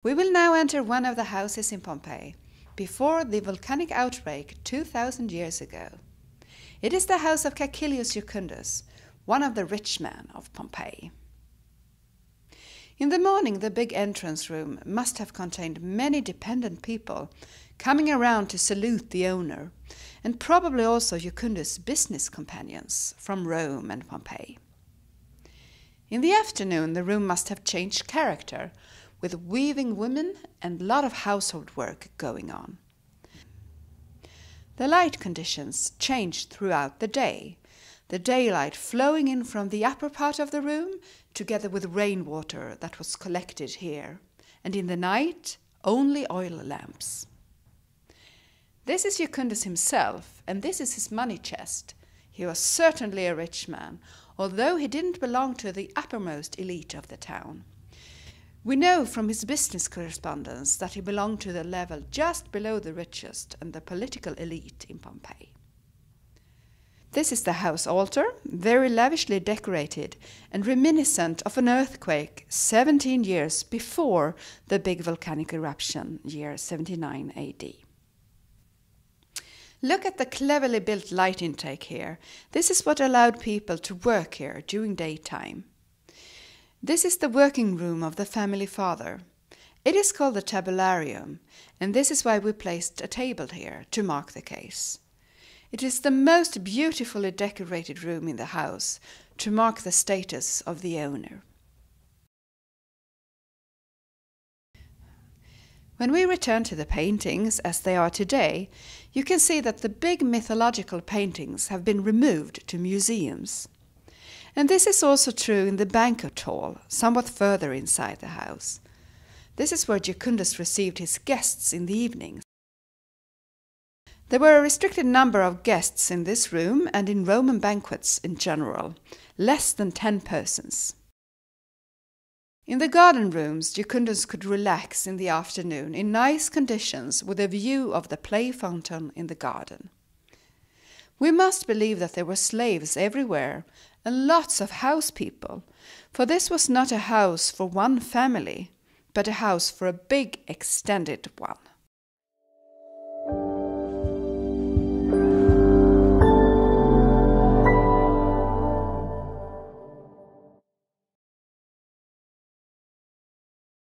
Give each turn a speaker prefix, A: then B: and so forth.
A: We will now enter one of the houses in Pompeii, before the volcanic outbreak 2,000 years ago. It is the house of Caecilius Jucundus, one of the rich men of Pompeii. In the morning, the big entrance room must have contained many dependent people coming around to salute the owner, and probably also Jucundus' business companions from Rome and Pompeii. In the afternoon, the room must have changed character, with weaving women and a lot of household work going on. The light conditions changed throughout the day, the daylight flowing in from the upper part of the room together with rainwater that was collected here, and in the night only oil lamps. This is Jucundus himself, and this is his money chest. He was certainly a rich man, although he didn't belong to the uppermost elite of the town. We know from his business correspondence that he belonged to the level just below the richest and the political elite in Pompeii. This is the house altar, very lavishly decorated and reminiscent of an earthquake 17 years before the big volcanic eruption, year 79 AD. Look at the cleverly built light intake here. This is what allowed people to work here during daytime. This is the working room of the family father. It is called the tabularium, and this is why we placed a table here to mark the case. It is the most beautifully decorated room in the house to mark the status of the owner. When we return to the paintings as they are today, you can see that the big mythological paintings have been removed to museums. And this is also true in the banquet hall, somewhat further inside the house. This is where Jucundus received his guests in the evenings. There were a restricted number of guests in this room and in Roman banquets in general, less than 10 persons. In the garden rooms, Jucundus could relax in the afternoon in nice conditions with a view of the play fountain in the garden. We must believe that there were slaves everywhere and lots of house people, for this was not a house for one family, but a house for a big extended one.